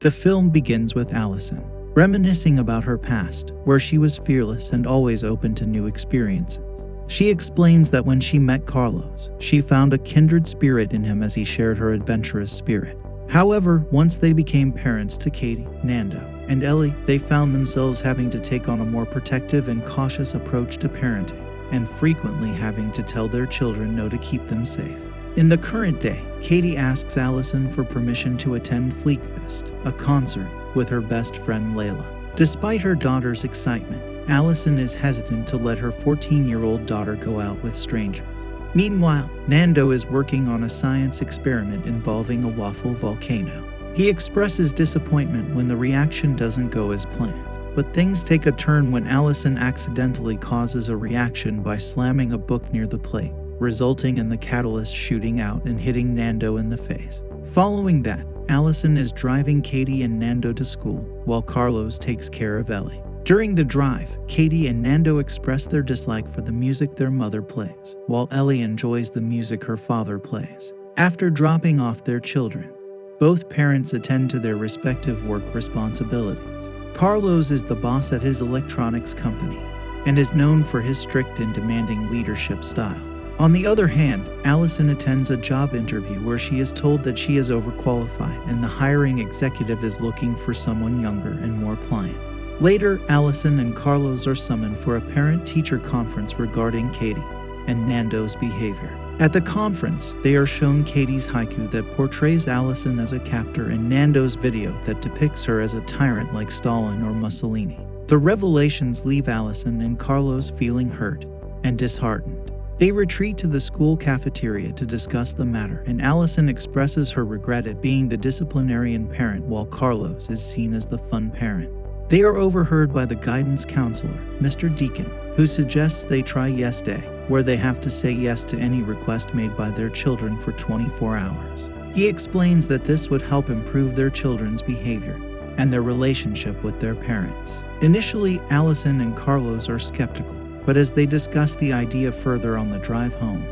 The film begins with Allison reminiscing about her past, where she was fearless and always open to new experiences. She explains that when she met Carlos, she found a kindred spirit in him as he shared her adventurous spirit. However, once they became parents to Katie, Nando, and Ellie, they found themselves having to take on a more protective and cautious approach to parenting, and frequently having to tell their children no to keep them safe. In the current day, Katie asks Allison for permission to attend Fleekfest, a concert, with her best friend Layla. Despite her daughter's excitement, Allison is hesitant to let her 14-year-old daughter go out with strangers. Meanwhile, Nando is working on a science experiment involving a waffle volcano. He expresses disappointment when the reaction doesn't go as planned, but things take a turn when Allison accidentally causes a reaction by slamming a book near the plate, resulting in the catalyst shooting out and hitting Nando in the face. Following that, Allison is driving Katie and Nando to school, while Carlos takes care of Ellie. During the drive, Katie and Nando express their dislike for the music their mother plays, while Ellie enjoys the music her father plays. After dropping off their children, both parents attend to their respective work responsibilities. Carlos is the boss at his electronics company and is known for his strict and demanding leadership style. On the other hand, Allison attends a job interview where she is told that she is overqualified and the hiring executive is looking for someone younger and more pliant. Later, Allison and Carlos are summoned for a parent-teacher conference regarding Katie and Nando's behavior. At the conference, they are shown Katie's haiku that portrays Allison as a captor and Nando's video that depicts her as a tyrant like Stalin or Mussolini. The revelations leave Allison and Carlos feeling hurt and disheartened. They retreat to the school cafeteria to discuss the matter, and Allison expresses her regret at being the disciplinarian parent while Carlos is seen as the fun parent. They are overheard by the guidance counselor, Mr. Deacon, who suggests they try Yes Day, where they have to say yes to any request made by their children for 24 hours. He explains that this would help improve their children's behavior and their relationship with their parents. Initially, Allison and Carlos are skeptical, but as they discuss the idea further on the drive home,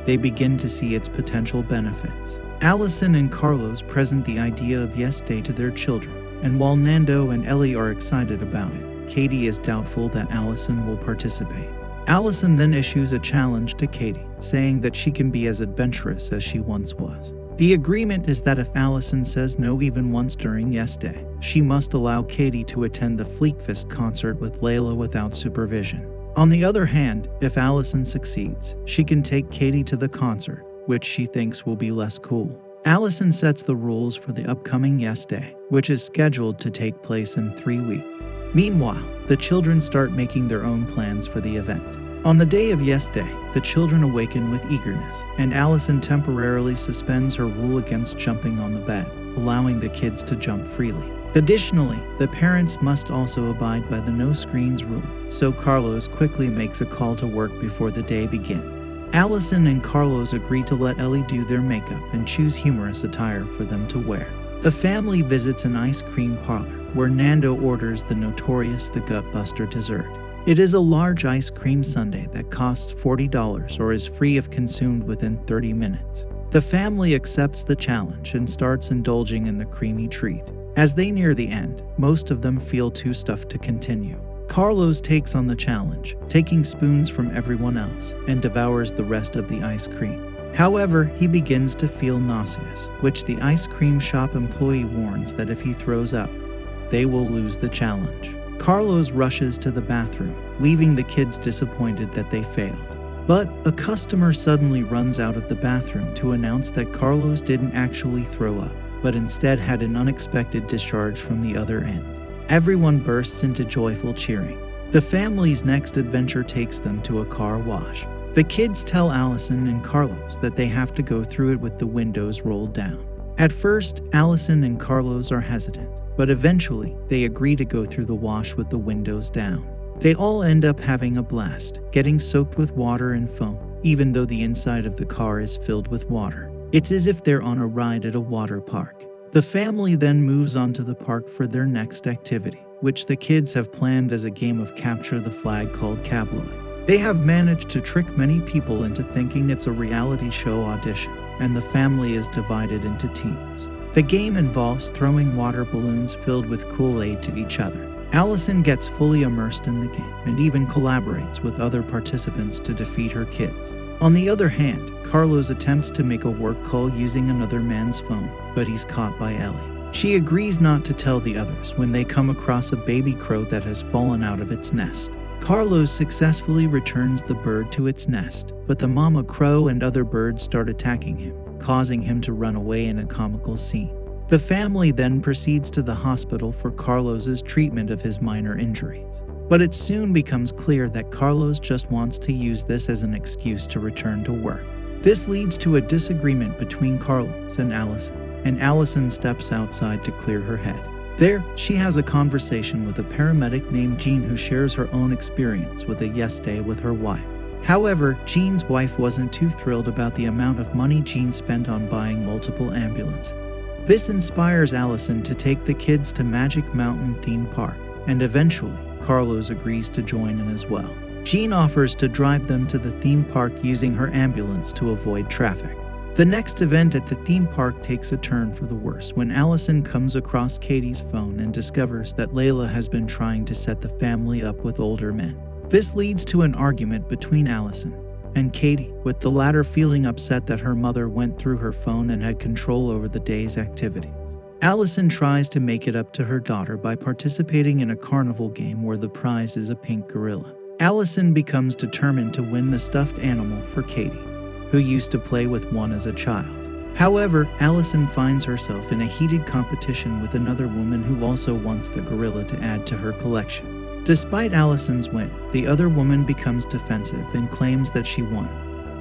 they begin to see its potential benefits. Allison and Carlos present the idea of Yes Day to their children, and while Nando and Ellie are excited about it, Katie is doubtful that Allison will participate. Allison then issues a challenge to Katie, saying that she can be as adventurous as she once was. The agreement is that if Allison says no even once during Yes Day, she must allow Katie to attend the Fleekfest concert with Layla without supervision. On the other hand, if Allison succeeds, she can take Katie to the concert, which she thinks will be less cool. Allison sets the rules for the upcoming Yes Day, which is scheduled to take place in 3 weeks. Meanwhile, the children start making their own plans for the event. On the day of Yes Day, the children awaken with eagerness, and Allison temporarily suspends her rule against jumping on the bed, allowing the kids to jump freely. Additionally, the parents must also abide by the no screens rule, so Carlos quickly makes a call to work before the day begins. Allison and Carlos agree to let Ellie do their makeup and choose humorous attire for them to wear. The family visits an ice cream parlor, where Nando orders the notorious The Gutbuster dessert. It is a large ice cream sundae that costs $40 or is free if consumed within 30 minutes. The family accepts the challenge and starts indulging in the creamy treat. As they near the end, most of them feel too stuffed to continue. Carlos takes on the challenge, taking spoons from everyone else, and devours the rest of the ice cream. However, he begins to feel nauseous, which the ice cream shop employee warns that if he throws up, they will lose the challenge. Carlos rushes to the bathroom, leaving the kids disappointed that they failed. But a customer suddenly runs out of the bathroom to announce that Carlos didn't actually throw up, but instead had an unexpected discharge from the other end. Everyone bursts into joyful cheering. The family's next adventure takes them to a car wash. The kids tell Allison and Carlos that they have to go through it with the windows rolled down. At first, Allison and Carlos are hesitant, but eventually they agree to go through the wash with the windows down. They all end up having a blast, getting soaked with water and foam, even though the inside of the car is filled with water. It's as if they're on a ride at a water park. The family then moves on to the park for their next activity, which the kids have planned as a game of capture the flag called Cabloid. They have managed to trick many people into thinking it's a reality show audition, and the family is divided into teams. The game involves throwing water balloons filled with Kool-Aid to each other. Allison gets fully immersed in the game and even collaborates with other participants to defeat her kids. On the other hand, Carlos attempts to make a work call using another man's phone, but he's caught by Ellie. She agrees not to tell the others when they come across a baby crow that has fallen out of its nest. Carlos successfully returns the bird to its nest, but the mama crow and other birds start attacking him, causing him to run away in a comical scene. The family then proceeds to the hospital for Carlos's treatment of his minor injuries. But it soon becomes clear that Carlos just wants to use this as an excuse to return to work. This leads to a disagreement between Carlos and Allison steps outside to clear her head. There, she has a conversation with a paramedic named Jean who shares her own experience with a yes day with her wife. However, Jean's wife wasn't too thrilled about the amount of money Jean spent on buying multiple ambulances. This inspires Allison to take the kids to Magic Mountain theme park, and eventually, Carlos agrees to join in as well. Jean offers to drive them to the theme park using her ambulance to avoid traffic. The next event at the theme park takes a turn for the worse when Allison comes across Katie's phone and discovers that Layla has been trying to set the family up with older men. This leads to an argument between Allison and Katie, with the latter feeling upset that her mother went through her phone and had control over the day's activities. Allison tries to make it up to her daughter by participating in a carnival game where the prize is a pink gorilla. Allison becomes determined to win the stuffed animal for Katie, who used to play with one as a child. However, Allison finds herself in a heated competition with another woman who also wants the gorilla to add to her collection. Despite Allison's win, the other woman becomes defensive and claims that she won,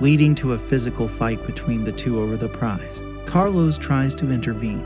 leading to a physical fight between the two over the prize. Carlos tries to intervene,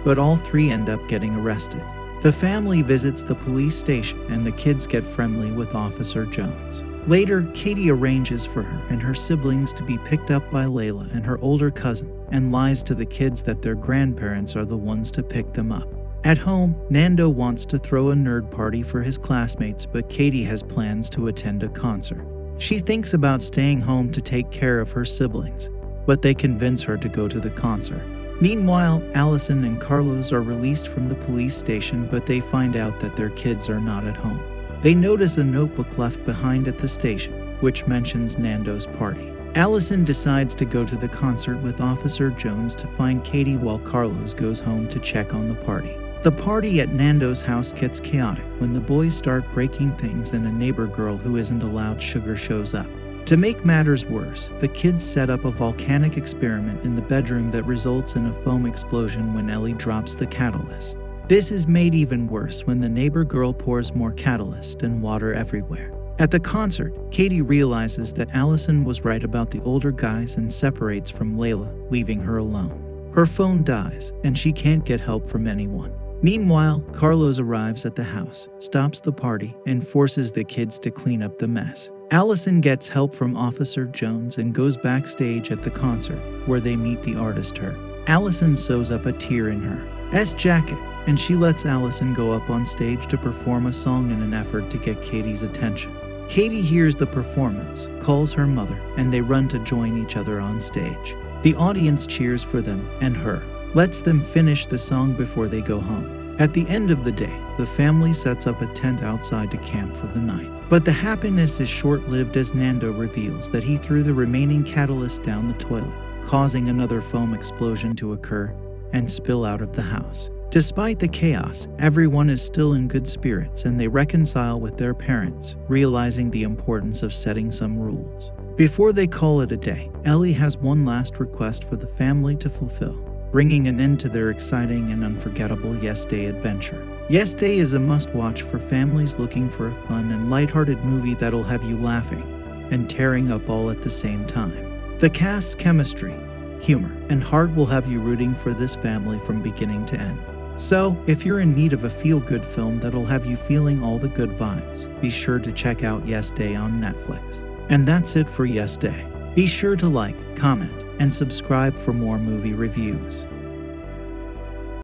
but all three end up getting arrested. The family visits the police station and the kids get friendly with Officer Jones. Later, Katie arranges for her and her siblings to be picked up by Layla and her older cousin, and lies to the kids that their grandparents are the ones to pick them up. At home, Nando wants to throw a nerd party for his classmates, but Katie has plans to attend a concert. She thinks about staying home to take care of her siblings, but they convince her to go to the concert. Meanwhile, Allison and Carlos are released from the police station, but they find out that their kids are not at home. They notice a notebook left behind at the station, which mentions Nando's party. Allison decides to go to the concert with Officer Jones to find Katie while Carlos goes home to check on the party. The party at Nando's house gets chaotic when the boys start breaking things and a neighbor girl who isn't allowed sugar shows up. To make matters worse, the kids set up a volcanic experiment in the bedroom that results in a foam explosion when Ellie drops the catalyst. This is made even worse when the neighbor girl pours more catalyst and water everywhere. At the concert, Katie realizes that Allison was right about the older guys and separates from Layla, leaving her alone. Her phone dies, and she can't get help from anyone. Meanwhile, Carlos arrives at the house, stops the party, and forces the kids to clean up the mess. Allison gets help from Officer Jones and goes backstage at the concert, where they meet the artist her. Allison sews up a tear in her jacket, and she lets Allison go up on stage to perform a song in an effort to get Katie's attention. Katie hears the performance, calls her mother, and they run to join each other on stage. The audience cheers for them and her, lets them finish the song before they go home. At the end of the day, the family sets up a tent outside to camp for the night. But the happiness is short-lived as Nando reveals that he threw the remaining catalyst down the toilet, causing another foam explosion to occur and spill out of the house. Despite the chaos, everyone is still in good spirits and they reconcile with their parents, realizing the importance of setting some rules. Before they call it a day, Ellie has one last request for the family to fulfill, bringing an end to their exciting and unforgettable Yes Day adventure. Yes Day is a must-watch for families looking for a fun and lighthearted movie that'll have you laughing and tearing up all at the same time. The cast's chemistry, humor, and heart will have you rooting for this family from beginning to end. So, if you're in need of a feel-good film that'll have you feeling all the good vibes, be sure to check out Yes Day on Netflix. And that's it for Yes Day. Be sure to like, comment, and subscribe for more movie reviews.